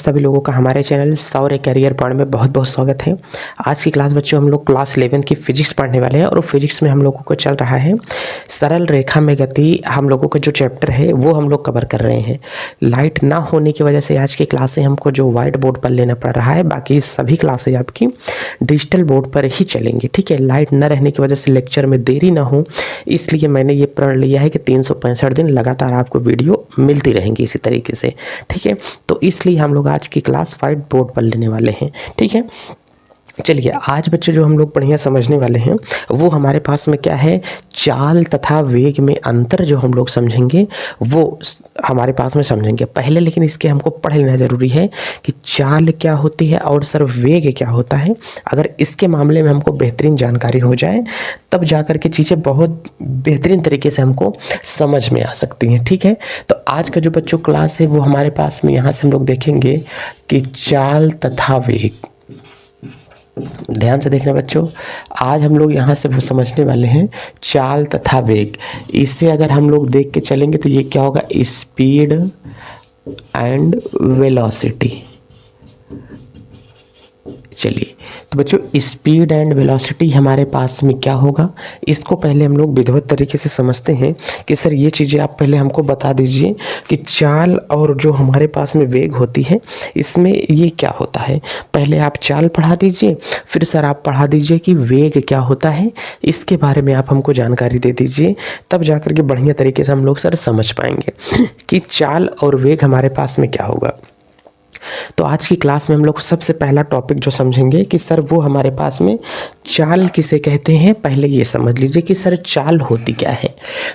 सभी लोगों का हमारे चैनल सौर्य करियर पॉइंट में बहुत बहुत स्वागत है। आज की क्लास बच्चों हम लोग क्लास 11 की फिजिक्स पढ़ने वाले हैं और फिजिक्स में हम लोगों को चल रहा है सरल रेखा में गति। हम लोगों का जो चैप्टर है वो हम लोग कवर कर रहे हैं। लाइट ना होने की वजह से आज की क्लासें हमको जो व्हाइट बोर्ड पर लेना पड़ रहा है, बाकी सभी क्लासें आपकी डिजिटल बोर्ड पर ही चलेंगी। ठीक है, लाइट न रहने की वजह से लेक्चर में देरी ना हो, इसलिए मैंने ये प्रण लिया है कि 365 दिन लगातार आपको वीडियो मिलती रहेंगी इसी तरीके से। ठीक है, तो इसलिए हम लोग आज की क्लास व्हाइट बोर्ड पर लेने वाले हैं। ठीक है, चलिए आज बच्चे जो हम लोग बढ़िया समझने वाले हैं वो हमारे पास में क्या है, चाल तथा वेग में अंतर जो हम लोग समझेंगे वो हमारे पास में समझेंगे पहले। लेकिन इसके हमको पढ़ लेना ज़रूरी है कि चाल क्या होती है और सर वेग क्या होता है। अगर इसके मामले में हमको बेहतरीन जानकारी हो जाए तब जाकर के चीज़ें बहुत बेहतरीन तरीके से हमको समझ में आ सकती हैं। ठीक है, तो आज का जो बच्चों क्लास है वो हमारे पास में यहाँ से हम लोग देखेंगे कि चाल तथा वेग। ध्यान से देखना बच्चों, आज हम लोग यहाँ से वो समझने वाले हैं चाल तथा वेग। इससे अगर हम लोग देख के चलेंगे तो ये क्या होगा, स्पीड एंड वेलोसिटी। चलिए तो बच्चों स्पीड एंड वेलोसिटी हमारे पास में क्या होगा, इसको पहले हम लोग विधिवत तरीके से समझते हैं कि सर ये चीज़ें आप पहले हमको बता दीजिए कि चाल और जो हमारे पास में वेग होती है इसमें ये क्या होता है। पहले आप चाल पढ़ा दीजिए, फिर सर आप पढ़ा दीजिए कि वेग क्या होता है, इसके बारे में आप हमको जानकारी दे दीजिए, तब जाकर के बढ़िया तरीके से हम लोग सर समझ पाएंगे कि चाल और वेग हमारे पास में क्या होगा। तो आज की क्लास में हम लोग सबसे पहला टॉपिक जो समझेंगे कि सर वो हमारे पास में चाल किसे कहते हैं। पहले ये समझ लीजिए कि सर चाल होती क्या है।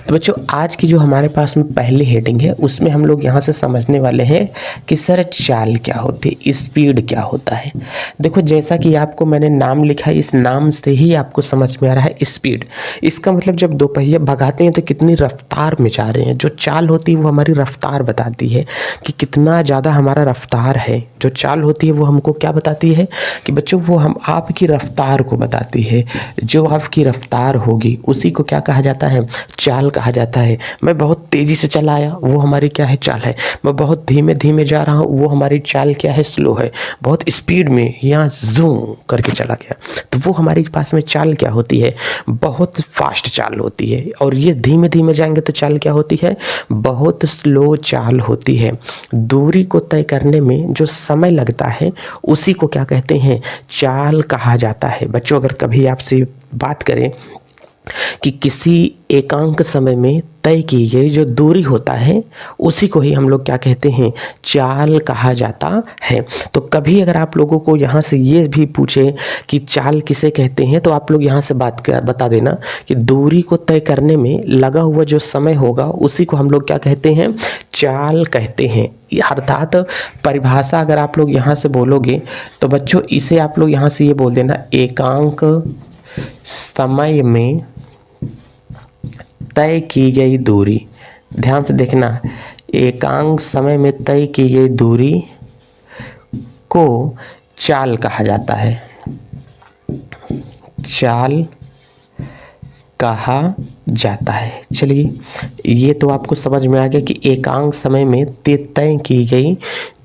तो बच्चों आज की जो हमारे पास में पहली हेडिंग है उसमें हम लोग यहाँ से समझने वाले हैं कि सर चाल क्या होती है, स्पीड क्या होता है। देखो जैसा कि आपको मैंने नाम लिखा है, इस नाम से ही आपको समझ में आ रहा है स्पीड। इसका मतलब जब दो पहिया भगाते हैं तो कितनी रफ्तार में जा रहे हैं। जो चाल होती है वो हमारी रफ्तार बताती है कि कितना ज़्यादा हमारा रफ्तार है। जो चाल होती है वो हमको क्या बताती है कि बच्चों वो हम आपकी रफ्तार को बताती है। जो आपकी रफ्तार होगी उसी को क्या कहा जाता है, चाल कहा जाता है। मैं बहुत तेजी से चला आया वो हमारी क्या है, चाल है। मैं बहुत धीमे धीमे जा रहा हूँ वो हमारी चाल क्या है, स्लो है। बहुत स्पीड में यहाँ जूम करके चला गया तो वो हमारे पास में चाल क्या होती है, बहुत फास्ट चाल होती है। और ये धीमे धीमे जाएंगे तो चाल क्या होती है, बहुत स्लो चाल होती है। दूरी को तय करने में जो समय लगता है उसी को क्या कहते हैं, चाल कहा जाता है। बच्चों अगर कभी आपसे बात करें कि किसी एकांक समय में तय की गई जो दूरी होता है उसी को ही हम लोग क्या कहते हैं, चाल कहा जाता है। तो कभी अगर आप लोगों को यहाँ से ये भी पूछे कि चाल किसे कहते हैं तो आप लोग यहाँ से बता देना कि दूरी को तय करने में लगा हुआ जो समय होगा उसी को हम लोग क्या कहते हैं, चाल कहते हैं। अर्थात परिभाषा अगर आप लोग यहाँ से बोलोगे तो बच्चों इसे आप लोग यहाँ से ये बोल देना, एकांक समय में तय की गई दूरी। ध्यान से देखना, एकांक समय में तय की गई दूरी को चाल कहा जाता है, चाल कहा जाता है। चलिए ये तो आपको समझ में आ गया कि एकांक समय में तय की गई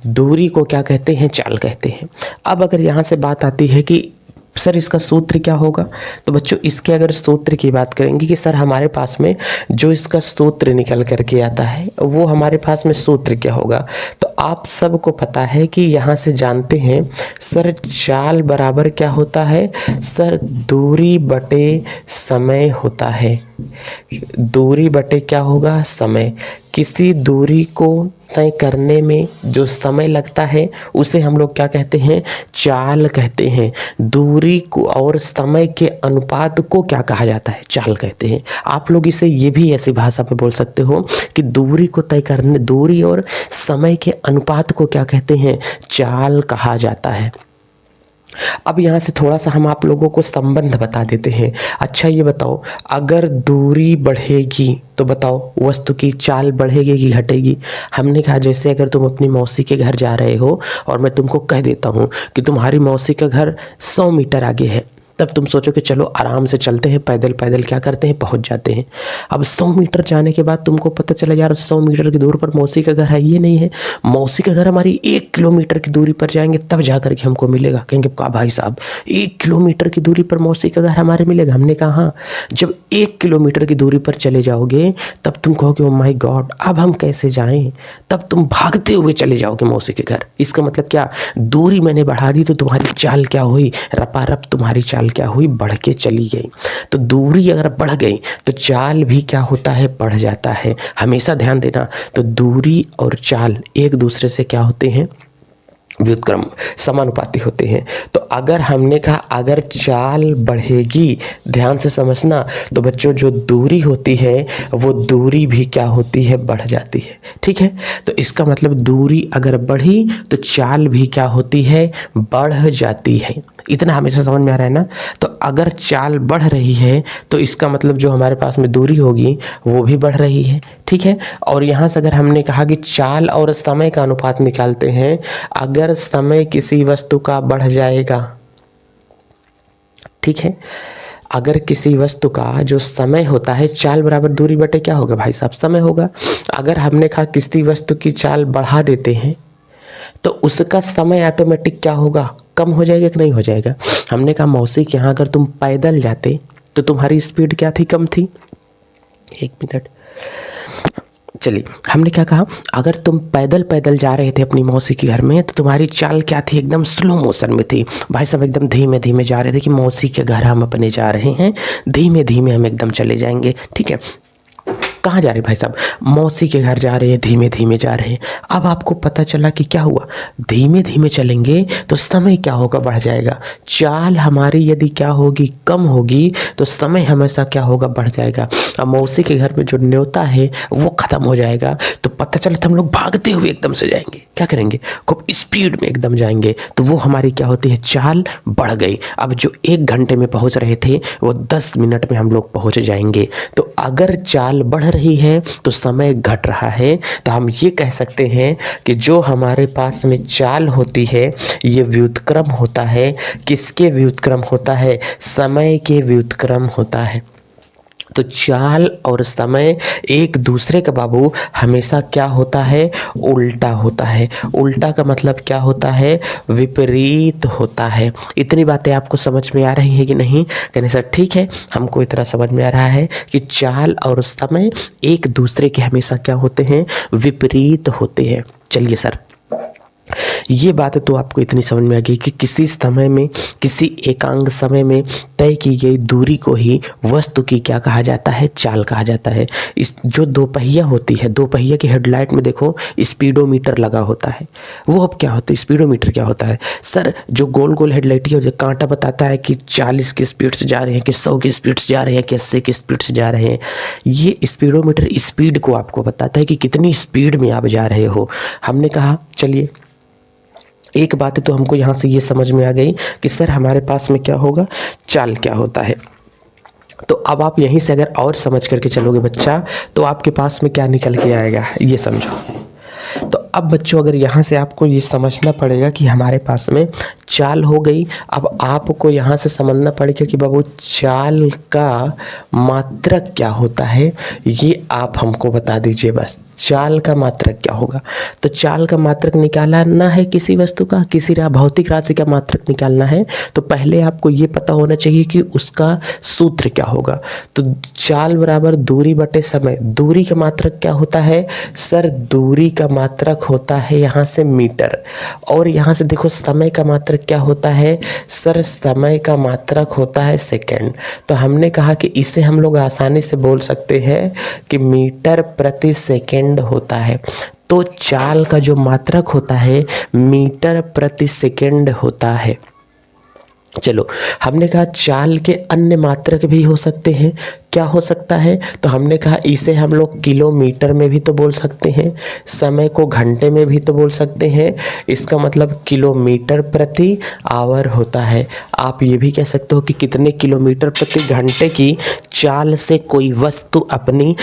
दूरी को क्या कहते हैं, चाल कहते हैं। अब अगर यहाँ से बात आती है कि सर इसका सूत्र क्या होगा, तो बच्चों इसके अगर सूत्र की बात करेंगे कि सर हमारे पास में जो इसका सूत्र निकल करके आता है वो हमारे पास में सूत्र क्या होगा। तो आप सबको पता है कि यहाँ से जानते हैं सर चाल बराबर क्या होता है, सर दूरी बटे समय होता है। दूरी बटे क्या होगा, समय। किसी दूरी को तय करने में जो समय लगता है उसे हम लोग क्या कहते हैं, चाल कहते हैं। दूरी को और समय के अनुपात को क्या कहा जाता है, चाल कहते हैं। आप लोग इसे ये भी ऐसी भाषा में बोल सकते हो कि दूरी को तय करने, दूरी और समय के अनुपात को क्या कहते हैं, चाल कहा जाता है। अब यहाँ से थोड़ा सा हम आप लोगों को संबंध बता देते हैं। अच्छा ये बताओ, अगर दूरी बढ़ेगी तो बताओ वस्तु की चाल बढ़ेगी कि घटेगी। हमने कहा जैसे अगर तुम अपनी मौसी के घर जा रहे हो और मैं तुमको कह देता हूँ कि तुम्हारी मौसी का घर 100 मीटर आगे है, तब तुम सोचो कि चलो आराम से चलते हैं, पैदल पैदल क्या करते हैं, पहुंच जाते हैं। अब 100 मीटर जाने के बाद तुमको पता चला यार 100 मीटर की दूर पर मौसी का घर है, ये नहीं है, मौसी का घर हमारी 1 किलोमीटर की दूरी पर जाएंगे तब जा कर के हमको मिलेगा। कहेंगे का भाई साहब 1 किलोमीटर की दूरी पर मौसी का घर हमारे मिलेगा? हमने कहा हाँ। जब 1 किलोमीटर की दूरी पर चले जाओगे तब तुम कहोगे ओ माय गॉड अब हम कैसे जाएं, तब तुम भागते हुए चले जाओगे मौसी के घर। इसका मतलब क्या, दूरी मैंने बढ़ा दी तो तुम्हारी चाल क्या हुई, रपारप तुम्हारी चाल क्या हुई, बढ़ के चली गई। तो दूरी अगर बढ़ गई तो चाल भी क्या होता है, बढ़ जाता है। हमेशा ध्यान देना, तो दूरी और चाल एक दूसरे से क्या होते हैं, व्युत्क्रम समानुपाती होते हैं। तो अगर हमने कहा अगर चाल बढ़ेगी, ध्यान से समझना, तो बच्चों जो दूरी होती है वो दूरी भी क्या होती है, बढ़ जाती है। ठीक है, तो इसका मतलब दूरी अगर बढ़ी तो चाल भी क्या होती है, बढ़ जाती है। इतना हमेशा समझ में आ रहा है ना। तो अगर चाल बढ़ रही है तो इसका मतलब जो हमारे पास में दूरी होगी वो भी बढ़ रही है। ठीक है, और यहाँ से अगर हमने कहा कि चाल और समय का अनुपात निकालते हैं, अगर समय किसी वस्तु का बढ़ जाएगा, ठीक है, अगर किसी वस्तु का जो समय होता है, चाल बराबर दूरी बटे क्या होगा भाई साहब, समय होगा। अगर हमने कहा किसी वस्तु की चाल बढ़ा देते हैं तो उसका समय ऑटोमेटिक क्या होगा, कम हो जाएगा कि नहीं हो जाएगा। हमने कहा मौसी के यहाँ अगर तुम पैदल जाते तो तुम्हारी स्पीड क्या थी, कम थी। 1 मिनट, चलिए हमने क्या कहा, अगर तुम पैदल पैदल जा रहे थे अपनी मौसी के घर में तो तुम्हारी चाल क्या थी, एकदम स्लो मोशन में थी। भाई साहब एकदम धीमे धीमे जा रहे थे कि मौसी के घर हम अपने जा रहे हैं, धीमे धीमे हम एकदम चले जाएंगे। ठीक है, कहाँ जा रहे भाई साहब, मौसी के घर जा रहे हैं, धीमे धीमे जा रहे हैं। अब आपको पता चला कि क्या हुआ, धीमे धीमे चलेंगे तो समय क्या होगा, बढ़ जाएगा। चाल हमारी यदि क्या होगी, कम होगी, तो समय हमेशा क्या होगा, बढ़ जाएगा। अब मौसी के घर में जो न्योता है वो खत्म हो जाएगा, तो पता चला तो हम लोग भागते हुए एकदम से जाएंगे, क्या करेंगे, खूब स्पीड में एकदम जाएंगे, तो वो हमारी क्या होती है, चाल बढ़ गई। अब जो 1 घंटे में पहुंच रहे थे वो 10 मिनट में हम लोग पहुंच जाएंगे। तो अगर चाल बढ़ रही है तो समय घट रहा है, तो हम ये कह सकते हैं कि जो हमारे पास में चाल होती है ये व्युत्क्रम होता है। किसके व्युत्क्रम होता है, समय के व्युत्क्रम होता है। तो चाल और समय एक दूसरे का बाबू हमेशा क्या होता है, उल्टा होता है। उल्टा का मतलब क्या होता है, विपरीत होता है। इतनी बातें आपको समझ में आ रही है कि नहीं, कहने सर ठीक है, हमको इतना समझ में आ रहा है कि चाल और समय एक दूसरे के हमेशा क्या होते हैं, विपरीत होते हैं। चलिए सर, ये बात तो आपको इतनी समझ में आ गई कि किसी समय में, किसी एकांक समय में तय की गई दूरी को ही वस्तु की क्या कहा जाता है, चाल कहा जाता है। इस जो दोपहिया होती है, दोपहिया की हेडलाइट में देखो स्पीडोमीटर लगा होता है। वो अब क्या होता है, स्पीडोमीटर क्या होता है सर, जो गोल गोल हेडलाइट है, जो कांटा बताता है कि 40 की स्पीड से जा रहे हैं, कि 100 की स्पीड से जा रहे हैं, कि 80 की स्पीड से जा रहे हैं। ये स्पीडोमीटर स्पीड को आपको बताता है कि कितनी स्पीड में आप जा रहे हो। हमने कहा चलिए एक बात तो हमको यहाँ से ये समझ में आ गई कि सर हमारे पास में क्या होगा, चाल क्या होता है। तो अब आप यहीं से अगर और समझ करके चलोगे बच्चा, तो आपके पास में क्या निकल के आएगा, ये समझो। तो अब बच्चों अगर यहाँ से आपको ये समझना पड़ेगा कि हमारे पास में चाल हो गई। अब आपको यहाँ से समझना पड़ेगा कि बाबू चाल का मात्रक क्या होता है, ये आप हमको बता दीजिए बस। चाल का मात्रक क्या होगा, तो चाल का मात्रक निकालना है किसी वस्तु का, किसी भौतिक राशि का मात्रक निकालना है, तो पहले आपको ये पता होना चाहिए कि उसका सूत्र क्या होगा। तो चाल बराबर दूरी बटे समय। दूरी का मात्रक क्या होता है सर, दूरी का मात्रक होता है यहाँ से मीटर, और यहाँ से देखो समय का मात्रक क्या होता है सर, समय का मात्रक होता है सेकंड। तो हमने कहा कि इसे हम लोग आसानी से बोल सकते हैं कि मीटर प्रति सेकंड होता है। तो चाल का जो मात्रक होता है मीटर प्रति सेकंड होता है। चलो हमने कहा चाल के अन्य मात्रक भी हो सकते हैं। क्या हो सकता है? तो हमने कहा इसे हम लोग किलोमीटर में भी तो बोल सकते हैं, समय को घंटे में भी तो बोल सकते हैं, इसका मतलब किलोमीटर प्रति आवर होता है। आप ये भी कह सकते हो कि कितने किलोमीटर प्रति घंटे की चाल से कोई वस्तु अपनी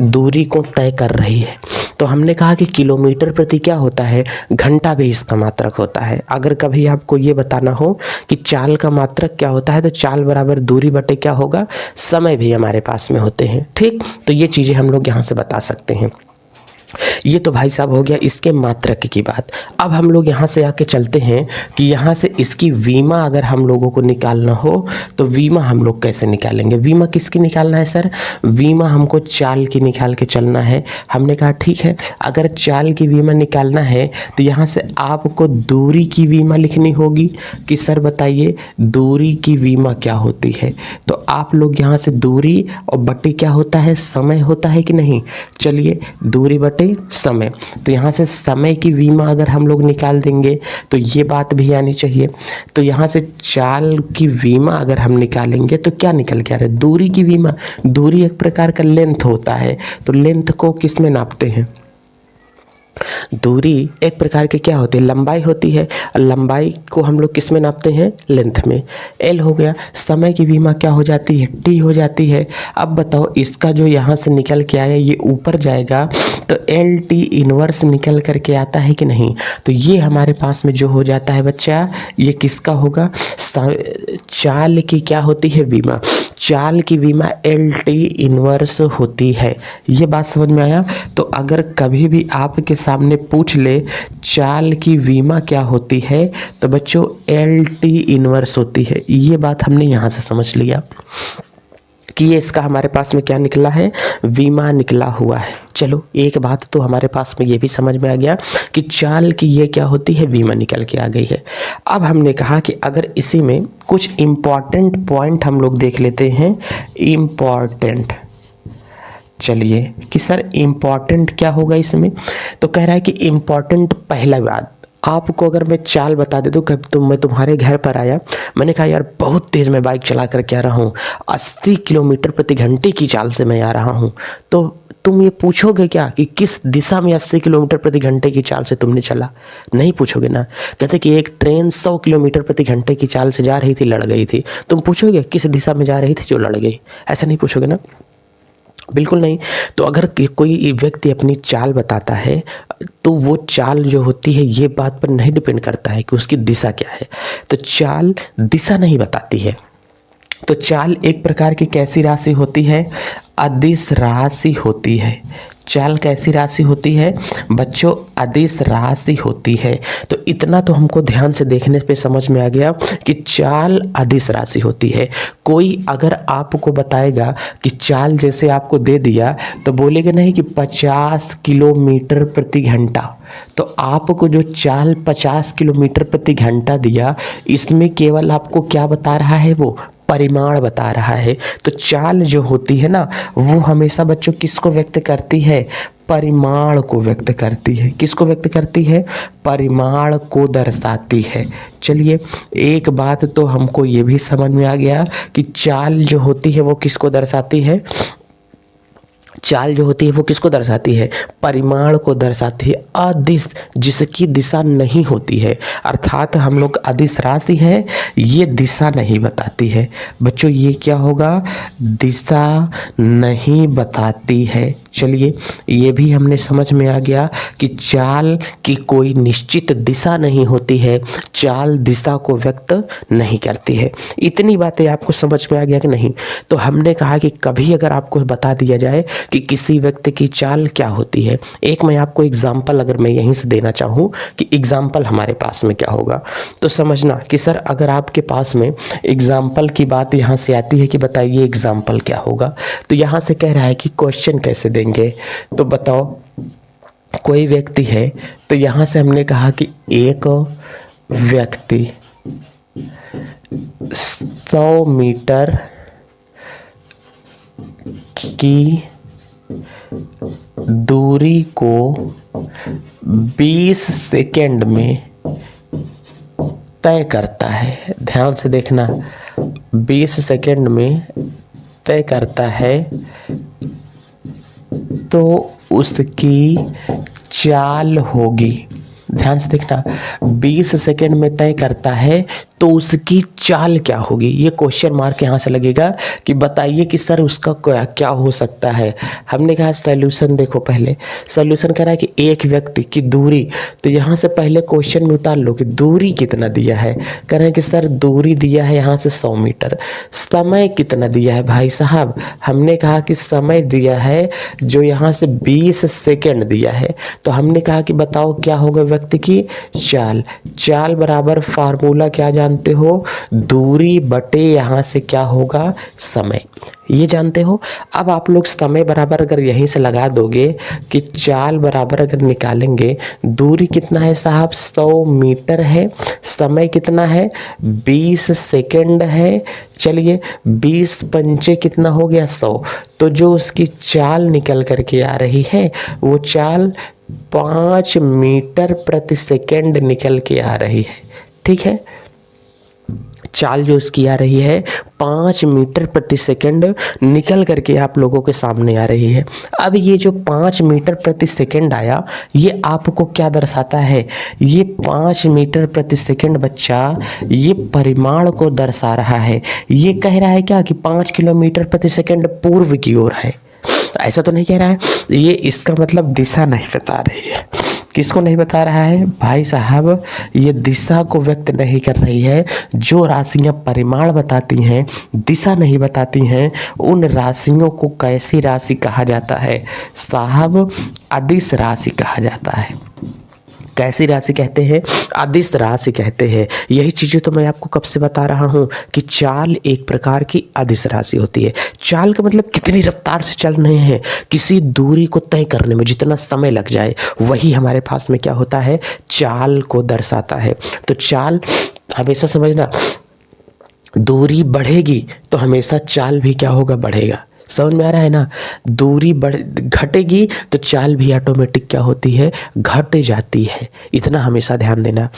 दूरी को तय कर रही है। तो हमने कहा कि किलोमीटर प्रति क्या होता है, घंटा भी इसका मात्रक होता है। अगर कभी आपको ये बताना हो कि चाल का मात्रक क्या होता है, तो चाल बराबर दूरी बटे क्या होगा, समय भी हमारे पास में होते हैं। ठीक, तो ये चीज़ें हम लोग यहाँ से बता सकते हैं। ये तो भाई साहब हो गया इसके मात्रक की बात। अब हम लोग यहाँ से आके चलते हैं कि यहाँ से इसकी वीमा अगर हम लोगों को निकालना हो तो वीमा हम लोग कैसे निकालेंगे। वीमा किसकी निकालना है सर? वीमा हमको चाल की निकाल के चलना है। हमने कहा ठीक है, अगर चाल की वीमा निकालना है तो यहाँ से आपको दूरी की वीमा लिखनी होगी कि सर बताइए दूरी की वीमा क्या होती है। तो आप लोग यहाँ से दूरी और बटे क्या होता है, समय होता है कि नहीं। चलिए दूरी बटे समय, तो यहाँ से समय की वीमा अगर हम लोग निकाल देंगे तो ये बात भी आनी चाहिए। तो यहाँ से चाल की वीमा अगर हम निकालेंगे तो क्या निकल के आ रहा है, दूरी की वीमा। दूरी एक प्रकार का लेंथ होता है, तो लेंथ को किस में नापते हैं, दूरी एक प्रकार की क्या होती है, लंबाई होती है। लंबाई को हम लोग किस में नापते हैं, लेंथ में। एल हो गया। समय की बीमा क्या हो जाती है, टी हो जाती है। अब बताओ इसका जो यहाँ से निकल के आया ये ऊपर जाएगा तो एल टी इनवर्स निकल करके आता है कि नहीं। तो ये हमारे पास में जो हो जाता है बच्चा, ये किसका होगा, चाल की क्या होती है, बीमा। चाल की बीमा एल टी इनवर्स होती है। ये बात समझ में आया। तो अगर कभी भी आपके सामने पूछ ले चाल की बीमा क्या होती है तो बच्चों एल टी इनवर्स होती है। ये बात हमने यहाँ से समझ लिया कि ये इसका हमारे पास में क्या निकला है, बीमा निकला हुआ है। चलो एक बात तो हमारे पास में ये भी समझ में आ गया कि चाल की ये क्या होती है, बीमा निकल के आ गई है। अब हमने कहा कि अगर इसी में कुछ इम्पॉर्टेंट पॉइंट हम लोग देख लेते हैं। इम्पॉर्टेंट, चलिए कि सर इम्पॉर्टेंट क्या होगा इसमें। तो कह रहा है कि इम्पॉर्टेंट पहला बात, आपको अगर मैं चाल बता दे दूँ कि मैं तुम्हारे घर पर आया, मैंने कहा यार बहुत तेज़ मैं बाइक चला करके आ रहा हूँ, 80 किलोमीटर प्रति घंटे की चाल से मैं आ रहा हूँ, तो तुम ये पूछोगे क्या कि किस दिशा में 80 किलोमीटर प्रति घंटे की चाल से तुमने चला, नहीं पूछोगे ना। कहते कि एक ट्रेन 100 किलोमीटर प्रति घंटे की चाल से जा रही थी, लड़ गई थी, तुम पूछोगे किस दिशा में जा रही थी जो लड़ गई, ऐसा नहीं पूछोगे ना, बिल्कुल नहीं। तो अगर कोई व्यक्ति अपनी चाल बताता है तो वो चाल जो होती है ये बात पर नहीं डिपेंड करता है कि उसकी दिशा क्या है। तो चाल दिशा नहीं बताती है। तो चाल एक प्रकार की कैसी राशि होती है, अदिश राशि होती है। चाल कैसी राशि होती है बच्चों, अदिश राशि होती है। तो इतना तो हमको ध्यान से देखने पे समझ में आ गया कि चाल अदिश राशि होती है। कोई अगर आपको बताएगा कि चाल जैसे आपको दे दिया तो बोलेगा नहीं कि 50 किलोमीटर प्रति घंटा, तो आपको जो चाल 50 किलोमीटर प्रति घंटा दिया इसमें केवल आपको क्या बता रहा है, वो परिमाण बता रहा है। तो चाल जो होती है ना वो हमेशा बच्चों किसको व्यक्त करती है, परिमाण को व्यक्त करती है। किसको व्यक्त करती है, परिमाण को दर्शाती है। चलिए एक बात तो हमको ये भी समझ में आ गया कि चाल जो होती है वो किसको दर्शाती है, चाल जो होती है वो किसको दर्शाती है, परिमाण को दर्शाती है। अदिश जिसकी दिशा नहीं होती है, अर्थात हम लोग अदिश राशि है ये दिशा नहीं बताती है। बच्चों ये क्या होगा, दिशा नहीं बताती है। चलिए ये भी हमने समझ में आ गया कि चाल की कोई निश्चित दिशा नहीं होती है, चाल दिशा को व्यक्त नहीं करती है। इतनी बातें आपको समझ में आ गया कि नहीं। तो हमने कहा कि कभी अगर आपको बता दिया जाए कि किसी व्यक्ति की चाल क्या होती है, एक मैं आपको एग्जाम्पल अगर मैं यहीं से देना चाहूँ कि एग्जाम्पल हमारे पास में क्या होगा, तो समझना कि सर अगर आपके पास में एग्जाम्पल की बात यहाँ से आती है कि बताइए एग्जाम्पल क्या होगा, तो यहाँ से कह रहा है कि क्वेश्चन कैसे देंगे। तो बताओ कोई व्यक्ति है, तो यहाँ से हमने कहा कि एक व्यक्ति 100 मीटर की दूरी को 20 सेकेंड में तय करता है। ध्यान से देखना, 20 सेकेंड में तय करता है तो उसकी चाल होगी। ध्यान से देखना, 20 सेकंड में तय करता है तो उसकी चाल क्या होगी। ये क्वेश्चन मार्क यहाँ से लगेगा कि बताइए कि सर उसका क्या हो सकता है। हमने कहा सॉल्यूशन देखो, पहले सॉल्यूशन कह रहा है कि एक व्यक्ति की दूरी, तो यहाँ से पहले क्वेश्चन में उतार लो कि दूरी कितना दिया है। कह रहे हैं कि सर दूरी दिया है यहाँ से 100 मीटर। समय कितना दिया है भाई साहब, हमने कहा कि समय दिया है जो यहाँ से 20 सेकेंड दिया है। तो हमने कहा कि बताओ क्या होगा व्यक्ति की चाल। चाल बराबर फार्मूला क्या जानते हो, दूरी बटे यहाँ से क्या होगा समय, ये जानते हो। अब आप लोग समय बराबर अगर यहीं से लगा दोगे कि चाल बराबर अगर निकालेंगे, दूरी कितना है साहब 100 मीटर है, समय कितना है 20 सेकेंड है। चलिए 20 पंचे कितना हो गया 100, तो जो उसकी चाल निकल करके आ रही है वो चाल 5 मीटर प्रति सेकेंड निकल के आ रही है। ठीक है, चाल जो उसकी आ रही है 5 मीटर प्रति सेकंड निकल करके आप लोगों के सामने आ रही है। अब ये जो 5 मीटर प्रति सेकंड आया, ये आपको क्या दर्शाता है, ये 5 मीटर प्रति सेकंड बच्चा ये परिमाण को दर्शा रहा है। ये कह रहा है क्या कि 5 किलोमीटर प्रति सेकंड पूर्व की ओर है, ऐसा तो नहीं कह रहा है। ये इसका मतलब दिशा नहीं बता रही है। किसको नहीं बता रहा है भाई साहब, ये दिशा को व्यक्त नहीं कर रही है। जो राशियां परिमाण बताती हैं, दिशा नहीं बताती हैं, उन राशियों को कैसी राशि कहा जाता है साहब, अदिश राशि कहा जाता है। कैसी राशि कहते हैं, अदिश राशि कहते हैं। यही चीज़ें तो मैं आपको कब से बता रहा हूँ कि चाल एक प्रकार की अदिश राशि होती है। चाल का मतलब कितनी रफ्तार से चल रहे हैं, किसी दूरी को तय करने में जितना समय लग जाए, वही हमारे पास में क्या होता है, चाल को दर्शाता है। तो चाल हमेशा समझना, दूरी बढ़ेगी तो हमेशा चाल भी क्या होगा, बढ़ेगा। समझ में आ रहा है ना, दूरी घटेगी तो चाल भी ऑटोमेटिक क्या होती है, घट जाती है। इतना हमेशा ध्यान देना।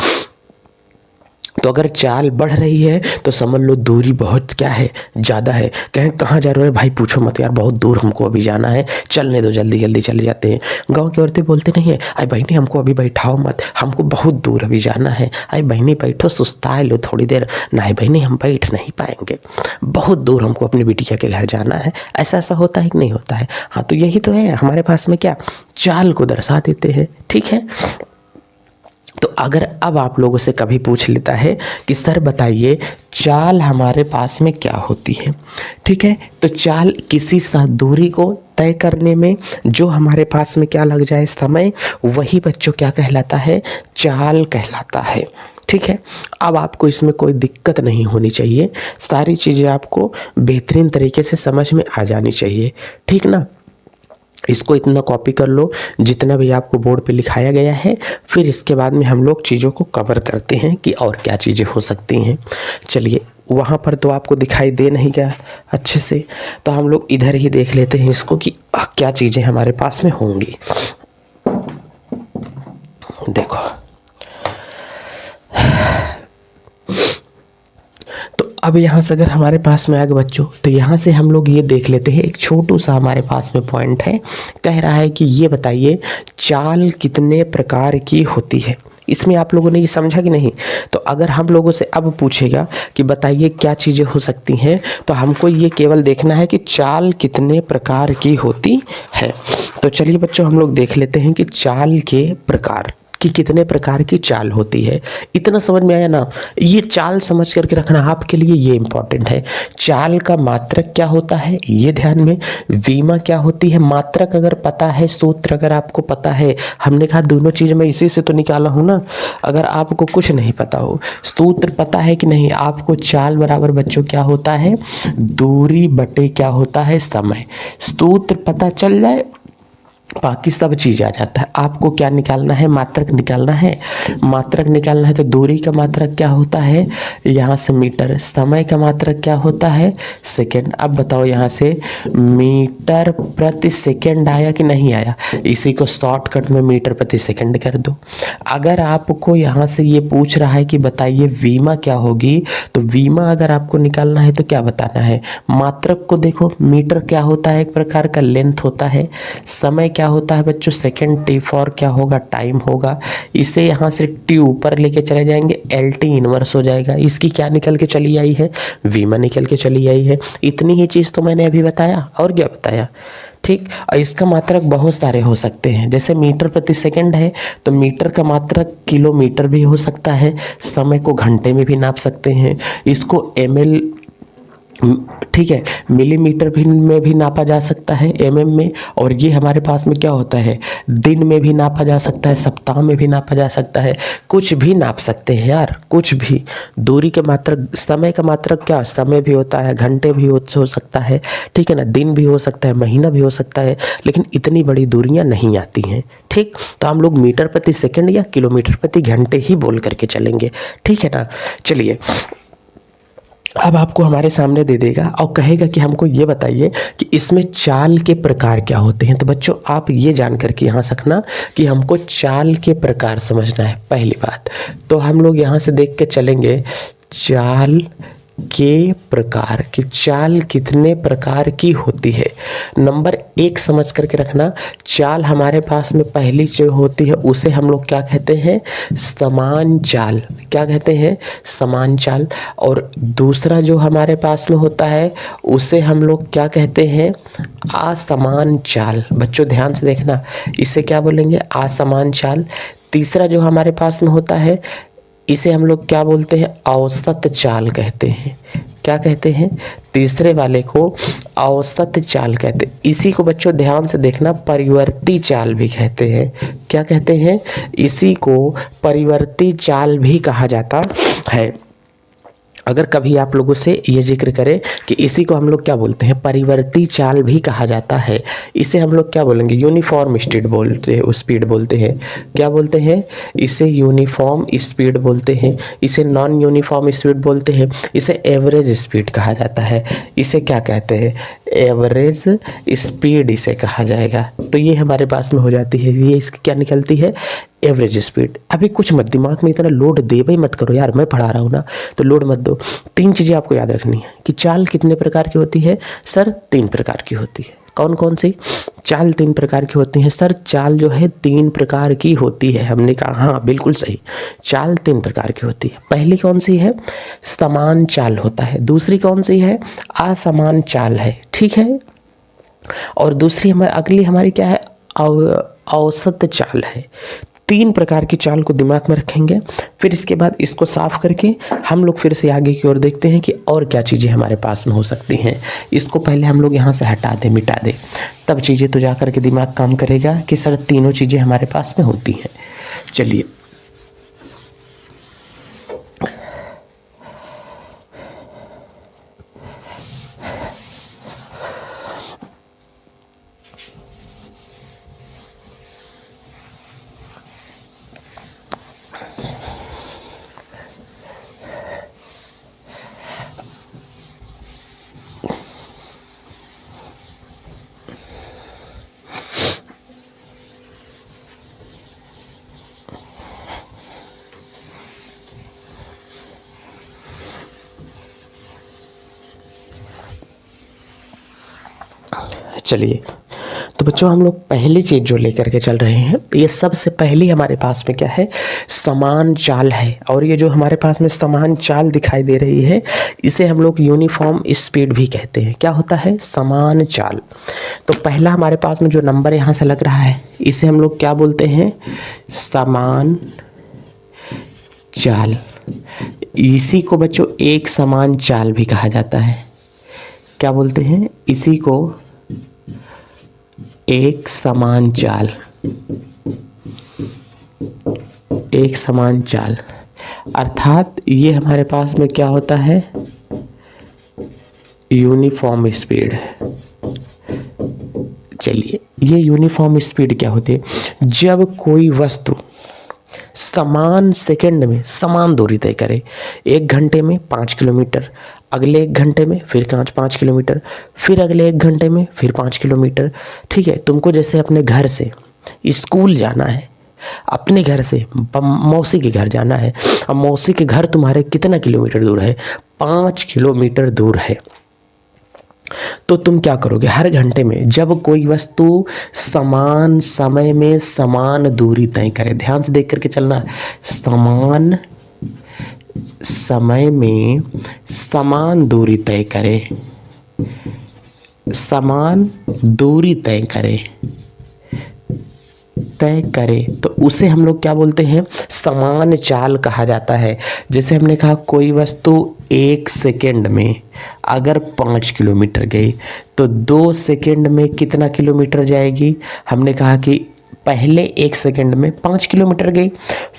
तो अगर चाल बढ़ रही है तो समझ लो दूरी बहुत क्या है, ज़्यादा है। कहें कहाँ जा रहे हो भाई, पूछो मत यार, बहुत दूर हमको अभी जाना है, चलने दो, जल्दी जल्दी चले जाते हैं। गांव की औरतें बोलते नहीं है, अरे बहनी हमको अभी बैठाओ मत, हमको बहुत दूर अभी जाना है, अरे बहनी बैठो, सुस्ता लो थोड़ी देर। नहीं बहनी हम बैठ नहीं पाएंगे, बहुत दूर हमको अपनी बिटिया के घर जाना है। ऐसा ऐसा होता है कि नहीं होता है। हाँ तो यही तो है, हमारे पास में क्या चाल को दर्शा देते हैं। ठीक है, तो अगर अब आप लोगों से कभी पूछ लेता है कि सर बताइए चाल हमारे पास में क्या होती है, ठीक है, तो चाल किसी दूरी को तय करने में जो हमारे पास में क्या लग जाए समय, वही बच्चों क्या कहलाता है, चाल कहलाता है। ठीक है, अब आपको इसमें कोई दिक्कत नहीं होनी चाहिए, सारी चीज़ें आपको बेहतरीन तरीके से समझ में आ जानी चाहिए। ठीक ना, इसको इतना कॉपी कर लो जितना भी आपको बोर्ड पे लिखाया गया है, फिर इसके बाद में हम लोग चीज़ों को कवर करते हैं कि और क्या चीज़ें हो सकती हैं। चलिए, वहाँ पर तो आपको दिखाई दे नहीं गया अच्छे से, तो हम लोग इधर ही देख लेते हैं इसको कि क्या चीज़ें हमारे पास में होंगी। देखो, अब यहाँ से अगर हमारे पास में आ गए बच्चों, तो यहाँ से हम लोग ये देख लेते हैं, एक छोटू सा हमारे पास में पॉइंट है, कह रहा है कि ये बताइए चाल कितने प्रकार की होती है। इसमें आप लोगों ने ये समझा कि नहीं। तो अगर हम लोगों से अब पूछेगा कि बताइए क्या चीज़ें हो सकती हैं, तो हमको ये केवल देखना है कि चाल कितने प्रकार की होती है। तो चलिए बच्चों, हम लोग देख लेते हैं कि चाल के प्रकार कि कितने प्रकार की चाल होती है। इतना समझ में आया ना, ये चाल समझ करके रखना आपके लिए ये इंपॉर्टेंट है। चाल का मात्रक क्या होता है ये ध्यान में, विमा क्या होती है, मात्रक अगर पता है, सूत्र अगर आपको पता है, हमने कहा दोनों चीज़ मैं इसी से तो निकाला हूँ ना। अगर आपको कुछ नहीं पता हो, सूत्र पता है कि नहीं आपको, चाल बराबर बच्चों क्या होता है, दूरी बटे क्या होता है समय। सूत्र पता चल जाए बाकी सब चीज़ आ जाता है। आपको क्या निकालना है? मात्रक निकालना है। मात्रक निकालना है तो दूरी का मात्रक क्या होता है? यहाँ से मीटर। समय का मात्रक क्या होता है? सेकंड। अब बताओ यहाँ से मीटर प्रति सेकंड आया कि नहीं आया? इसी को शॉर्टकट में मीटर प्रति सेकंड कर दो। अगर आपको यहाँ से ये पूछ रहा है कि बताइए वीमा क्या होगी, तो वीमा अगर आपको निकालना है तो क्या बताना है? मात्रक को देखो, मीटर क्या होता है? एक प्रकार का लेंथ होता है। समय क्या होता है बच्चों? सेकंड। टी फॉर क्या होगा? टाइम होगा। इसे यहाँ से टी ऊपर लेके चले जाएंगे, एल टी इनवर्स हो जाएगा। इसकी क्या निकल के चली आई है? वीमा निकल के चली आई है। इतनी ही चीज़ तो मैंने अभी बताया, और क्या बताया? ठीक। और इसका मात्रक बहुत सारे हो सकते हैं। जैसे मीटर प्रति सेकंड है तो मीटर का मात्रक किलोमीटर भी हो सकता है। समय को घंटे में भी नाप सकते हैं। इसको एमएल, ठीक है, मिलीमीटर भी में भी नापा जा सकता है, एमएम में। और ये हमारे पास में क्या होता है? दिन में भी नापा जा सकता है, सप्ताह में भी नापा जा सकता है। कुछ भी नाप सकते हैं यार, कुछ भी। दूरी के मात्रक, समय का मात्रक क्या? समय भी होता है, घंटे भी हो सकता है, ठीक है ना, दिन भी हो सकता है, महीना भी हो सकता है। लेकिन इतनी बड़ी दूरियां नहीं आती हैं। ठीक, तो हम लोग मीटर प्रति सेकंड या किलोमीटर प्रति घंटे ही बोल करके चलेंगे, ठीक है ना। चलिए, अब आपको हमारे सामने दे देगा और कहेगा कि हमको ये बताइए कि इसमें चाल के प्रकार क्या होते हैं। तो बच्चों आप ये जान करके यहाँ रखना कि हमको चाल के प्रकार समझना है। पहली बात तो हम लोग यहाँ से देख के चलेंगे चाल के प्रकार, कि चाल कितने प्रकार की होती है। नंबर एक समझ करके रखना, चाल हमारे पास में पहली जो होती है उसे हम लोग क्या कहते हैं? समान चाल। क्या कहते हैं? समान चाल। और दूसरा जो हमारे पास में होता है उसे हम लोग क्या कहते हैं? असमान चाल। बच्चों ध्यान से देखना, इसे क्या बोलेंगे? असमान चाल। तीसरा जो हमारे पास में होता है इसे हम लोग क्या बोलते हैं? औसत चाल कहते हैं। क्या कहते हैं? तीसरे वाले को औसत चाल कहते हैं। इसी को बच्चों ध्यान से देखना परिवर्ती चाल भी कहते हैं। क्या कहते हैं? इसी को परिवर्ती चाल भी कहा जाता है। अगर कभी आप लोगों से ये जिक्र करें कि इसी को हम लोग क्या बोलते हैं? परिवर्ती चाल भी कहा जाता है। इसे हम लोग क्या बोलेंगे? यूनिफॉर्म स्पीड बोलते हैं, स्पीड बोलते हैं। क्या बोलते हैं? इसे यूनिफॉर्म स्पीड बोलते हैं। इसे नॉन यूनिफॉर्म स्पीड बोलते हैं। इसे एवरेज स्पीड कहा जाता है। इसे क्या कहते हैं? एवरेज स्पीड इसे कहा जाएगा। तो ये हमारे पास में हो जाती है। ये इसकी क्या निकलती है? Average speed. अभी कुछ मत दिमाग में इतना लोड दे भाई मत करो यार, मैं पढ़ा रहा हूँ ना, तो लोड मत दो। तीन चीज़ें आपको याद रखनी है कि चाल कितने प्रकार की होती है? सर 3 प्रकार की होती है। कौन कौन सी चाल 3 प्रकार की होती है? सर चाल जो है 3 प्रकार की होती है। हमने कहा हाँ बिल्कुल सही, चाल 3 प्रकार की होती है। पहली कौन सी है? समान चाल होता है। दूसरी कौन सी है? असमान चाल है, ठीक है। और दूसरी अगली हमारी क्या है? औसत चाल है। 3 प्रकार की चाल को दिमाग में रखेंगे। फिर इसके बाद इसको साफ करके हम लोग फिर से आगे की ओर देखते हैं कि और क्या चीज़ें हमारे पास में हो सकती हैं। इसको पहले हम लोग यहाँ से हटा दें, मिटा दें, तब चीज़ें तो जा कर के दिमाग काम करेगा कि सर तीनों चीज़ें हमारे पास में होती हैं। चलिए, चलिए तो बच्चों हम लोग पहली चीज़ जो लेकर के चल रहे हैं, ये सबसे पहली हमारे पास में क्या है? समान चाल है। और ये जो हमारे पास में समान चाल दिखाई दे रही है इसे हम लोग यूनिफॉर्म स्पीड भी कहते हैं। क्या होता है? समान चाल। तो पहला हमारे पास में जो नंबर यहाँ से लग रहा है इसे हम लोग क्या बोलते हैं? समान चाल। इसी को बच्चों एक समान चाल भी कहा जाता है। क्या बोलते हैं? इसी को एक समान चाल, एक समान चाल। अर्थात ये हमारे पास में क्या होता है? Uniform speed. चलिए, ये यूनिफॉर्म स्पीड क्या होती है? जब कोई वस्तु समान सेकंड में समान दूरी तय करे। 1 घंटे में 5 किलोमीटर, अगले 1 घंटे में फिर 5 किलोमीटर, फिर अगले 1 घंटे में फिर 5 किलोमीटर। ठीक है, तुमको जैसे अपने घर से स्कूल जाना है, अपने घर से मौसी के घर जाना है। अब मौसी के घर तुम्हारे कितना किलोमीटर दूर है? 5 किलोमीटर दूर है। तो तुम क्या करोगे? हर घंटे में जब कोई वस्तु समान समय में समान दूरी तय करे, ध्यान से देख करके चलना, समान समय में समान दूरी तय करे, समान दूरी तय करे तो उसे हम लोग क्या बोलते हैं? समान चाल कहा जाता है। जैसे हमने कहा कोई वस्तु 1 सेकेंड में अगर 5 किलोमीटर गई तो 2 सेकेंड में कितना किलोमीटर जाएगी? हमने कहा कि पहले 1 सेकेंड में 5 किलोमीटर गई,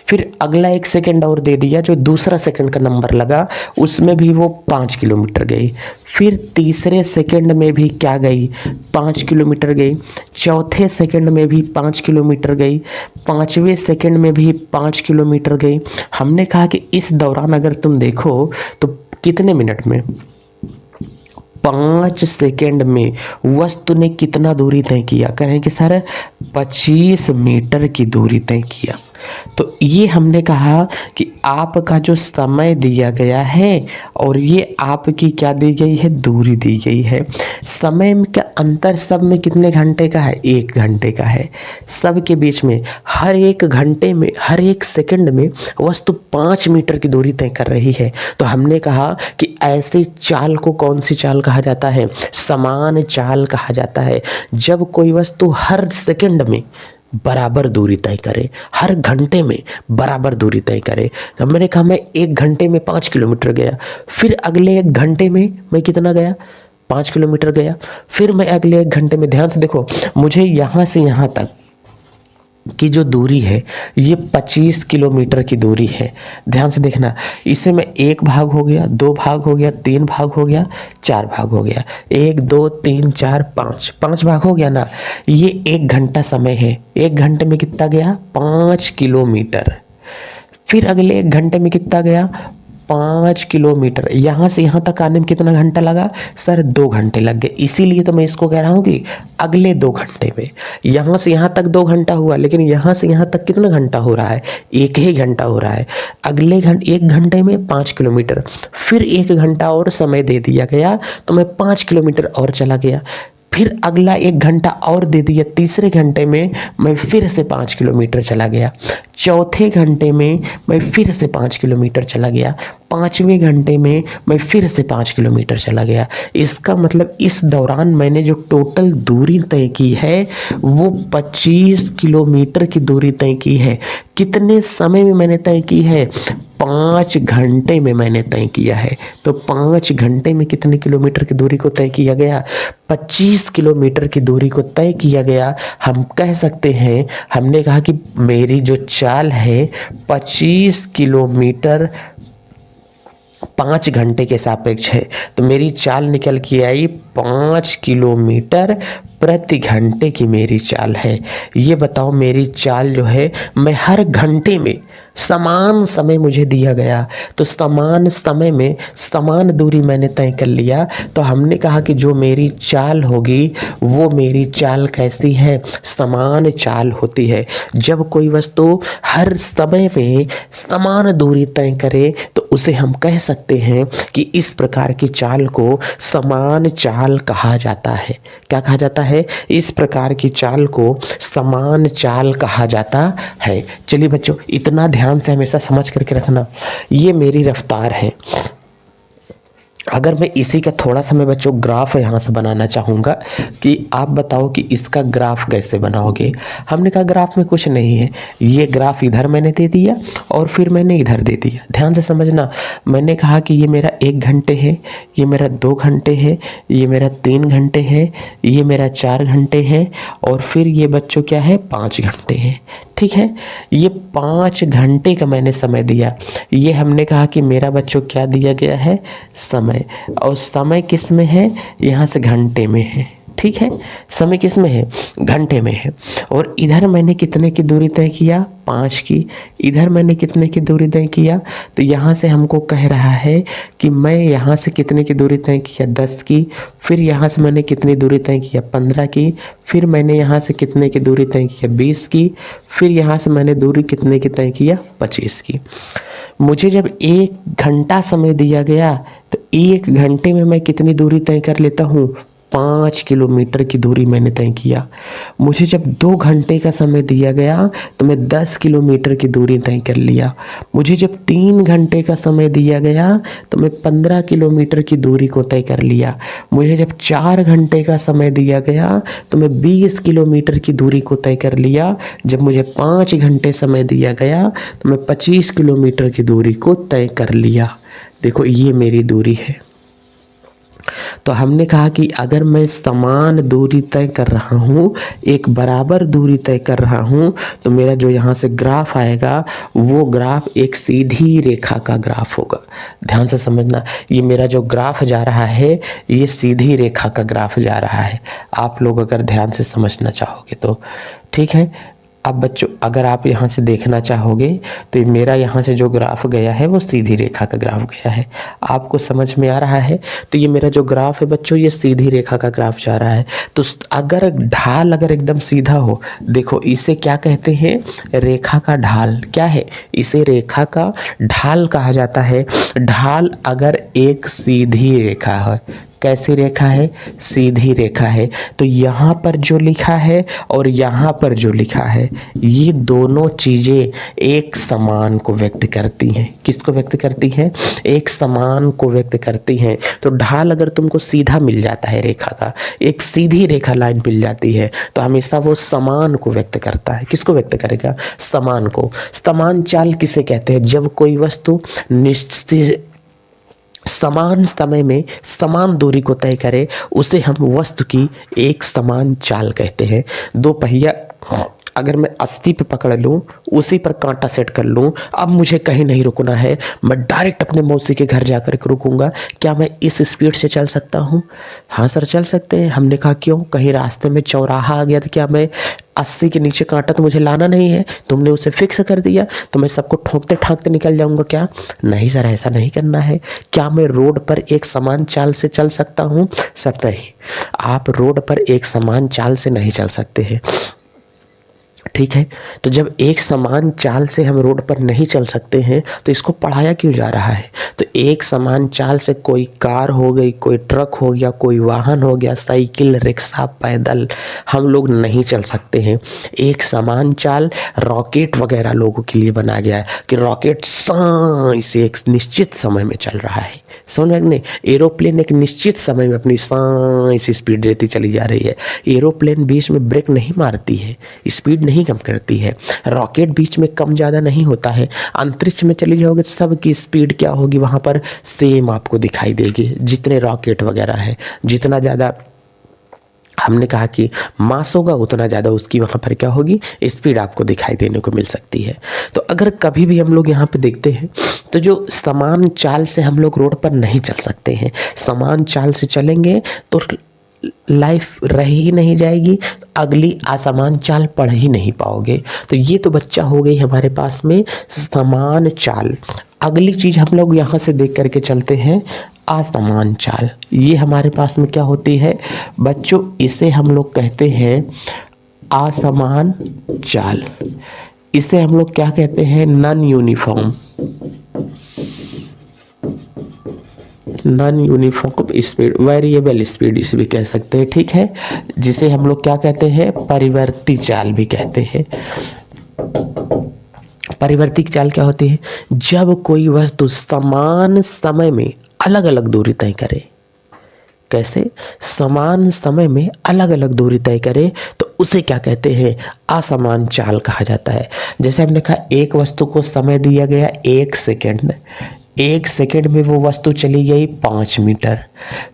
फिर अगला 1 सेकेंड और दे दिया, जो दूसरा सेकेंड का नंबर लगा उसमें भी वो 5 किलोमीटर गई, फिर तीसरे सेकेंड में भी क्या गई? 5 किलोमीटर गई, चौथे सेकेंड में भी 5 किलोमीटर गई, 5वें सेकेंड में भी 5 किलोमीटर गई। हमने कहा कि इस दौरान अगर तुम देखो तो कितने मिनट में? 5 सेकेंड में वस्तु ने कितना दूरी तय किया? करें कि सर 25 मीटर की दूरी तय किया। तो ये हमने कहा कि आपका जो समय दिया गया है और ये आपकी क्या दी गई है? दूरी दी गई है। समय का अंतर सब में कितने घंटे का है? 1 घंटे का है। सब के बीच में हर 1 घंटे में, हर 1 सेकंड में वस्तु 5 मीटर की दूरी तय कर रही है। तो हमने कहा कि ऐसी चाल को कौन सी चाल कहा जाता है? समान चाल कहा जाता है। जब कोई वस्तु हर सेकंड में बराबर दूरी तय करे, हर घंटे में बराबर दूरी तय करे। तो मैंने कहा मैं 1 घंटे में 5 किलोमीटर गया, फिर अगले 1 घंटे में मैं कितना गया? 5 किलोमीटर गया, फिर मैं अगले 1 घंटे में, ध्यान से देखो, मुझे यहाँ से यहाँ तक की जो दूरी है ये 25 किलोमीटर की दूरी है। ध्यान से देखना, इसे मैं 1 भाग हो गया, 2 भाग हो गया, 3 भाग हो गया, 4 भाग हो गया, 1 2 3 4 5 भाग हो गया ना। ये 1 घंटा समय है। 1 घंटे में कितना गया? 5 किलोमीटर। फिर अगले 1 घंटे में कितना गया? 5 किलोमीटर। यहाँ से यहाँ तक आने में कितना घंटा लगा? सर 2 घंटे लग गए। इसीलिए तो मैं इसको कह रहा हूँ कि अगले 2 घंटे में, यहाँ से यहाँ तक 2 घंटा हुआ, लेकिन यहाँ से यहाँ तक कितना घंटा हो रहा है? 1 ही घंटा हो रहा है। अगले 1 घंटे में 5 किलोमीटर, फिर 1 घंटा और समय दे दिया गया तो मैं 5 किलोमीटर और चला गया, फिर अगला 1 घंटा और दे दिया, तीसरे घंटे में मैं फिर से 5 किलोमीटर चला गया, चौथे घंटे में मैं फिर से 5 किलोमीटर चला गया, 5वें घंटे में मैं फिर से 5 किलोमीटर चला गया। इसका मतलब इस दौरान मैंने जो टोटल दूरी तय की है वो 25 किलोमीटर की दूरी तय की है। कितने समय में मैंने तय की है? 5 घंटे में मैंने तय किया है। तो 5 घंटे में कितने किलोमीटर की दूरी को तय किया गया? 25 किलोमीटर की दूरी को तय किया गया। हम कह सकते हैं, हमने कहा कि मेरी जो चाल है 25 किलोमीटर 5 घंटे के सापेक्ष है, तो मेरी चाल निकल के आई 5 किलोमीटर प्रति घंटे की मेरी चाल है। ये बताओ, मेरी चाल जो है, मैं हर घंटे में समान समय मुझे दिया गया, तो समान समय में समान दूरी मैंने तय कर लिया। तो हमने कहा कि जो मेरी चाल होगी वो मेरी चाल कैसी है? समान चाल होती है। जब कोई वस्तु हर समय में समान दूरी तय करे तो उसे हम कह सकते हैं कि इस प्रकार की चाल को समान चाल कहा जाता है। क्या कहा जाता है? इस प्रकार की चाल को समान चाल कहा जाता है। चलिए बच्चों, इतना ध्यान से हमेशा समझ करके रखना, ये मेरी रफ्तार है। अगर मैं इसी का थोड़ा सा मैं बच्चों ग्राफ यहाँ से बनाना चाहूँगा कि आप बताओ कि इसका ग्राफ कैसे बनाओगे। हमने कहा ग्राफ में कुछ नहीं है, ये ग्राफ इधर मैंने दे दिया और फिर मैंने इधर दे दिया। ध्यान से समझना, मैंने कहा कि ये मेरा 1 घंटे है, ये मेरा 2 घंटे है, ये मेरा 3 घंटे है, ये मेरा 4 घंटे है और फिर ये बच्चों क्या है? 5 घंटे है। ठीक है, ये 5 घंटे का मैंने समय दिया। ये हमने कहा कि मेरा बच्चों क्या दिया गया है? समय। और समय किस में है? यहाँ से घंटे में है। ठीक है, समय किस में है, घंटे में है। और इधर मैंने कितने की दूरी तय किया, 5 की। इधर मैंने कितने की दूरी तय किया, तो यहाँ से हमको कह रहा है कि मैं यहाँ से कितने की दूरी तय किया, 10 की। फिर यहाँ से मैंने कितनी दूरी तय किया, 15 की। फिर मैंने यहाँ से कितने की दूरी तय किया, 20 की। फिर यहाँ से मैंने दूरी कितने की तय किया, 25 की। मुझे जब 1 घंटा समय दिया गया तो 1 घंटे में मैं कितनी दूरी तय कर लेता हूँ, 5 किलोमीटर की दूरी मैंने तय किया। मुझे जब 2 घंटे का समय दिया गया तो मैं 10 किलोमीटर की दूरी तय कर लिया। मुझे जब 3 घंटे का समय दिया गया तो मैं 15 किलोमीटर की दूरी को तय कर लिया। मुझे जब 4 घंटे का समय दिया गया तो मैं 20 किलोमीटर की दूरी को तय कर लिया। जब मुझे 5 घंटे समय दिया गया तो मैं 25 किलोमीटर की दूरी को तय कर लिया। देखो ये मेरी दूरी है। तो हमने कहा कि अगर मैं समान दूरी तय कर रहा हूँ, एक बराबर दूरी तय कर रहा हूँ, तो मेरा जो यहाँ से ग्राफ आएगा वो ग्राफ एक सीधी रेखा का ग्राफ होगा। ध्यान से समझना, ये मेरा जो ग्राफ जा रहा है ये सीधी रेखा का ग्राफ जा रहा है। आप लोग अगर ध्यान से समझना चाहोगे तो ठीक है। अब बच्चों अगर आप यहाँ से देखना चाहोगे तो मेरा यहाँ से जो ग्राफ गया है वो सीधी रेखा का ग्राफ गया है। आपको समझ में आ रहा है? तो ये मेरा जो ग्राफ है बच्चों ये सीधी रेखा का ग्राफ जा रहा है। तो अगर ढाल अगर एकदम सीधा हो, देखो इसे क्या कहते हैं, रेखा का ढाल। क्या है? इसे रेखा का ढाल कहा जाता है। ढाल अगर एक सीधी रेखा है, कैसी रेखा है, सीधी रेखा है, तो यहाँ पर जो लिखा है और यहाँ पर जो लिखा है ये दोनों चीज़ें एक समान को व्यक्त करती हैं। किसको व्यक्त करती हैं? एक समान को व्यक्त करती हैं। तो ढाल अगर तुमको सीधा मिल जाता है रेखा का, एक सीधी रेखा लाइन मिल जाती है, तो हमेशा वो समान को व्यक्त करता है। किसको व्यक्त करेगा? समान को। समान चाल किसे कहते हैं? जब कोई वस्तु निश्चित समान समय में समान दूरी को तय करे उसे हम वस्तु की एक समान चाल कहते हैं। 2 पहिया अगर मैं 80 पे पकड़ लूँ, उसी पर कांटा सेट कर लूँ, अब मुझे कहीं नहीं रुकना है, मैं डायरेक्ट अपने मौसी के घर जाकर के रुकूंगा, क्या मैं इस स्पीड से चल सकता हूँ? हाँ सर चल सकते हैं। हमने कहा क्यों? कहीं रास्ते में चौराहा आ गया तो क्या मैं 80 के नीचे कांटा तो मुझे लाना नहीं है, तुमने उसे फिक्स कर दिया तो मैं सबको ठोकते ठाकते निकल जाऊंगा क्या? नहीं सर ऐसा नहीं करना है। क्या मैं रोड पर एक समान चाल से चल सकता हूँ? सर नहीं, आप रोड पर एक समान चाल से नहीं चल सकते हैं। ठीक है, तो जब एक समान चाल से हम रोड पर नहीं चल सकते हैं तो इसको पढ़ाया क्यों जा रहा है? तो एक समान चाल से कोई कार हो गई, कोई ट्रक हो गया, कोई वाहन हो गया, साइकिल, रिक्शा, पैदल, हम लोग नहीं चल सकते हैं। एक समान चाल रॉकेट वगैरह लोगों के लिए बनाया गया है कि रॉकेट से एक निश्चित समय में चल रहा है। समझ में? एरोप्लेन एक निश्चित समय में अपनी ऐसी स्पीड देती चली जा रही है। एरोप्लेन बीच में ब्रेक नहीं मारती है, स्पीड नहीं कम करती है। रॉकेट बीच में कम ज़्यादा नहीं होता है। अंतरिक्ष में चली जाओगे सबकी स्पीड क्या होगी, वहाँ पर सेम आपको दिखाई देगी। जितने रॉकेट वगैरह है, जितना ज़्यादा हमने कहा कि मास होगा उतना ज़्यादा उसकी वहाँ पर क्या होगी, स्पीड आपको दिखाई देने को मिल सकती है। तो अगर कभी भी हम लोग यहाँ पे देखते हैं तो जो समान चाल से हम लोग रोड पर नहीं चल सकते हैं। समान चाल से चलेंगे तो लाइफ रह ही नहीं जाएगी, अगली असमान चाल पढ़ ही नहीं पाओगे। तो ये तो बच्चा हो गई हमारे पास में समान चाल। अगली चीज़ हम लोग यहाँ से देख करके चलते हैं असमान चाल। ये हमारे पास में क्या होती है बच्चों? इसे हम लोग कहते हैं असमान चाल। इसे हम लोग क्या कहते हैं? Non uniform speed, variable speed इसे भी कह सकते हैं। ठीक है, जिसे हम लोग क्या कहते हैं? परिवर्ती चाल भी कहते हैं। परिवर्ती चाल क्या होती है? जब कोई वस्तु समान समय में अलग अलग दूरी तय करे। कैसे? समान समय में अलग अलग दूरी तय करे तो उसे क्या कहते हैं? असमान चाल कहा जाता है। जैसे हमने कहा एक वस्तु को समय दिया गया 1 सेकेंड, 1 सेकेंड में वो वस्तु चली गई 5 मीटर।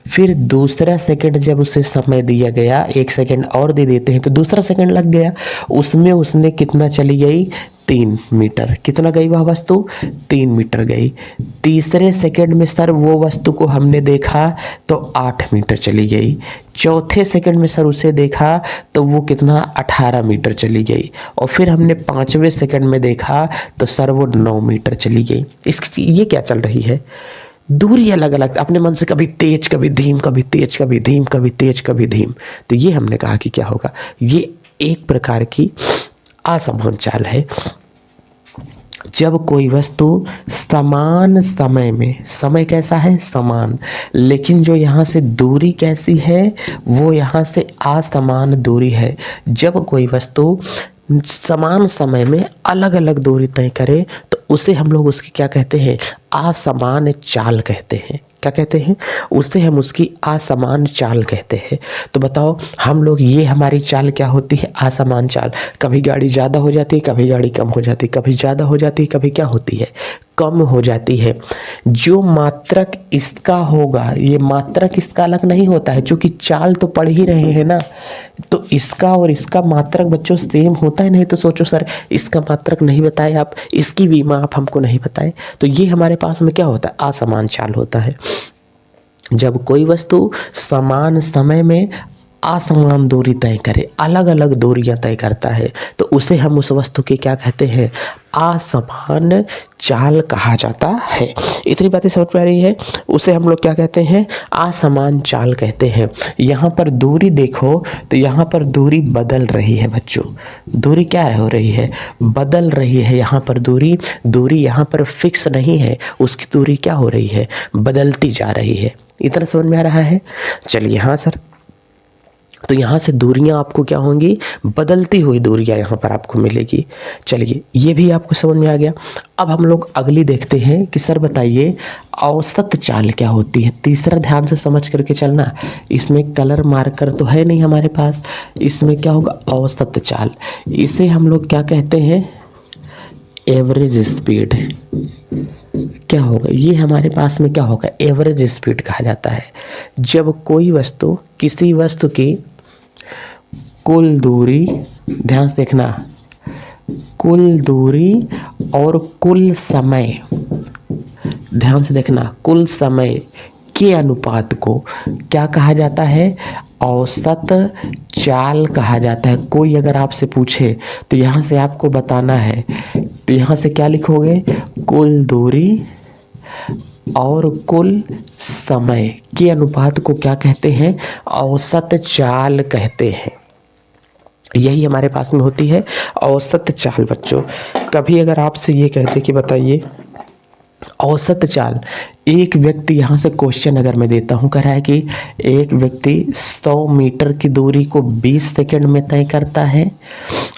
फिर दूसरा सेकेंड जब उसे समय दिया गया, 1 सेकेंड और दे देते हैं तो दूसरा सेकेंड लग गया, उसमें उसने कितना चली गई? 3 मीटर। कितना गई वह वस्तु? 3 मीटर गई। तीसरे सेकंड में सर वो वस्तु को हमने देखा तो 8 मीटर चली गई। चौथे सेकंड में सर उसे देखा तो वो कितना? 18 मीटर चली गई। और फिर हमने 5वें सेकंड में देखा तो सर वो 9 मीटर चली गई। इसकी ये क्या चल रही है? दूरी अलग अलग, अपने मन से कभी तेज कभी धीम, कभी तेज कभी धीम, कभी तेज कभी धीम। तो ये हमने कहा कि क्या होगा, ये एक प्रकार की असमान चाल है। जब कोई वस्तु समान समय में, समय कैसा है? समान, लेकिन जो यहाँ से दूरी कैसी है? वो यहाँ से असमान दूरी है। जब कोई वस्तु समान समय में अलग अलग दूरी तय करे तो उसे हम लोग उसकी क्या कहते हैं? असमान चाल कहते हैं। क्या कहते हैं? उससे हम उसकी असमान चाल कहते हैं। तो बताओ हम लोग, ये हमारी चाल क्या होती है? असमान चाल। कभी गाड़ी ज़्यादा हो जाती है, कभी गाड़ी कम हो जाती है, कभी ज़्यादा हो जाती है, कभी क्या होती है? कम हो जाती है। जो मात्रक इसका होगा, ये मात्रक इसका अलग नहीं होता है, क्योंकि चाल तो पढ़ ही रहे हैं ना। तो इसका और इसका मात्रक बच्चों सेम होता है। नहीं तो सोचो सर इसका मात्रक नहीं बताए आप, इसकी विमा आप हमको नहीं बताए, तो ये हमारे पास में क्या होता है? असमान चाल होता है। जब कोई वस्तु समान समय में असमान दूरी तय करे, अलग अलग दूरियां तय करता है, तो उसे हम उस वस्तु के क्या कहते हैं? असमान चाल कहा जाता है। इतनी बातें समझ में आ रही है? उसे हम लोग क्या कहते हैं? असमान चाल कहते हैं। यहाँ पर दूरी देखो तो यहाँ पर दूरी बदल रही है बच्चों। दूरी क्या हो रही है? बदल रही है। यहाँ पर दूरी यहाँ पर फिक्स नहीं है, उसकी दूरी क्या हो रही है? बदलती जा रही है। इतना समझ में आ रहा है? चलिए, हाँ सर। तो यहाँ से दूरियां आपको क्या होंगी? बदलती हुई दूरियां यहाँ पर आपको मिलेगी। चलिए, ये भी आपको समझ में आ गया। अब हम लोग अगली देखते हैं कि सर बताइए औसत चाल क्या होती है। तीसरा ध्यान से समझ करके चलना, इसमें कलर मार्कर तो है नहीं हमारे पास। इसमें क्या होगा? औसत चाल। इसे हम लोग क्या कहते हैं? Average speed. क्या होगा ये हमारे पास में? क्या होगा? एवरेज स्पीड कहा जाता है। जब कोई वस्तु, किसी वस्तु की कुल दूरी, ध्यान से देखना, कुल दूरी और कुल समय, ध्यान से देखना, कुल समय के अनुपात को क्या कहा जाता है? औसत चाल कहा जाता है। कोई अगर आपसे पूछे तो यहाँ से आपको बताना है, तो यहाँ से क्या लिखोगे? कुल दूरी और कुल समय के अनुपात को क्या कहते हैं? औसत चाल कहते हैं। यही हमारे पास में होती है औसत चाल बच्चों। कभी अगर आपसे ये कहते कि बताइए औसत चाल, एक व्यक्ति, यहाँ से क्वेश्चन अगर मैं देता हूँ, कह रहा है कि एक व्यक्ति 100 मीटर की दूरी को 20 सेकंड में तय करता है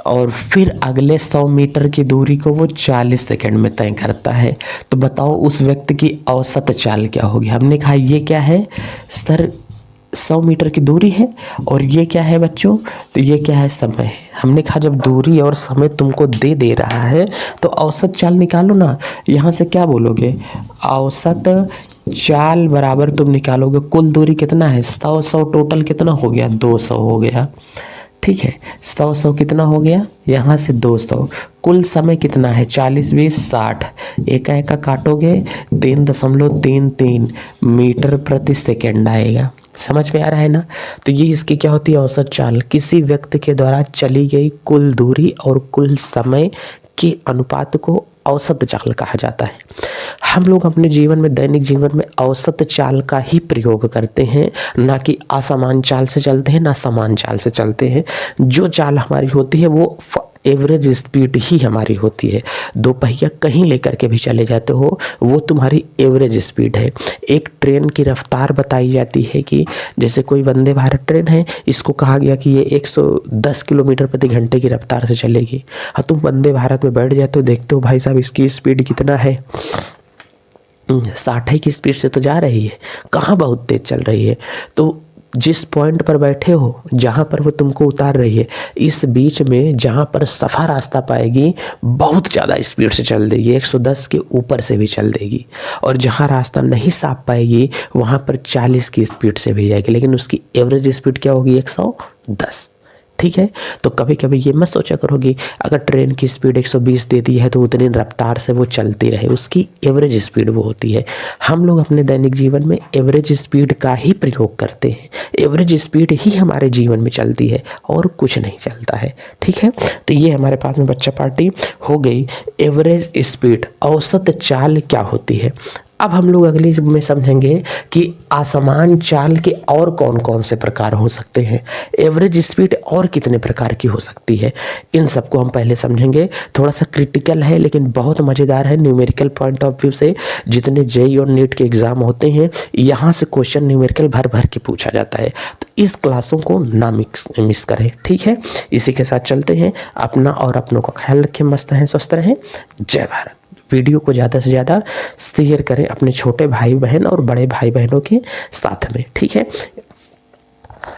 और फिर अगले 100 मीटर की दूरी को वो 40 सेकंड में तय करता है। तो बताओ उस व्यक्ति की औसत चाल क्या होगी? हमने कहा ये क्या है सर? 100 मीटर की दूरी है। और ये क्या है बच्चों? तो ये क्या है? समय। हमने कहा जब दूरी और समय तुमको दे रहा है तो औसत चाल निकालो ना। यहाँ से क्या बोलोगे? औसत चाल बराबर तुम निकालोगे, कुल दूरी कितना है? 100 टोटल कितना हो गया? 200 हो गया। ठीक है, 100 कितना हो गया? यहाँ से 200। कुल समय कितना है? 40 20 60, एका एका काटोगे 3.33 मीटर प्रति सेकेंड आएगा। समझ में आ रहा है ना? तो ये इसकी क्या होती है? औसत चाल। किसी व्यक्ति के द्वारा चली गई कुल दूरी और कुल समय के अनुपात को औसत चाल कहा जाता है। हम लोग अपने जीवन में, दैनिक जीवन में औसत चाल का ही प्रयोग करते हैं, ना कि असमान चाल से चलते हैं, ना समान चाल से चलते हैं। जो चाल हमारी होती है वो एवरेज स्पीड ही हमारी होती है। दो पहिया कहीं लेकर के भी चले जाते हो, वो तुम्हारी एवरेज स्पीड है। एक ट्रेन की रफ्तार बताई जाती है कि जैसे कोई वंदे भारत ट्रेन है, इसको कहा गया कि ये 110 किलोमीटर प्रति घंटे की रफ्तार से चलेगी। हाँ, तुम वंदे भारत में बैठ जाते हो, देखते हो भाई साहब इसकी स्पीड कितना है? 60 की स्पीड से तो जा रही है, कहाँ बहुत तेज चल रही है। तो जिस पॉइंट पर बैठे हो, जहाँ पर वो तुमको उतार रही है, इस बीच में जहाँ पर सफ़ा रास्ता पाएगी बहुत ज़्यादा स्पीड से चल देगी, 110 के ऊपर से भी चल देगी। और जहाँ रास्ता नहीं साफ पाएगी वहाँ पर 40 की स्पीड से भी जाएगी, लेकिन उसकी एवरेज स्पीड क्या होगी? 110। ठीक है। तो कभी कभी ये मत सोचा करोगे अगर ट्रेन की स्पीड 120 दे दी है तो उतनी रफ्तार से वो चलती रहे, उसकी एवरेज स्पीड वो होती है। हम लोग अपने दैनिक जीवन में एवरेज स्पीड का ही प्रयोग करते हैं, एवरेज स्पीड ही हमारे जीवन में चलती है और कुछ नहीं चलता है, ठीक है। तो ये हमारे पास में बच्चा पार्टी हो गई। एवरेज स्पीड, औसत चाल क्या होती है। अब हम लोग अगली में समझेंगे कि असमान चाल के और कौन कौन से प्रकार हो सकते हैं, एवरेज स्पीड और कितने प्रकार की हो सकती है, इन सबको हम पहले समझेंगे। थोड़ा सा क्रिटिकल है लेकिन बहुत मज़ेदार है न्यूमेरिकल पॉइंट ऑफ व्यू से। जितने जेईई और नीट के एग्ज़ाम होते हैं यहाँ से क्वेश्चन न्यूमेरिकल भर भर के पूछा जाता है, तो इस क्लासों को ना मिस करें, ठीक है। इसी के साथ चलते हैं। अपना और अपनों का ख्याल रखें, मस्त रहें, स्वस्थ रहें। जय भारत। वीडियो को ज़्यादा से ज़्यादा शेयर करें अपने छोटे भाई बहन और बड़े भाई बहनों के साथ में, ठीक है।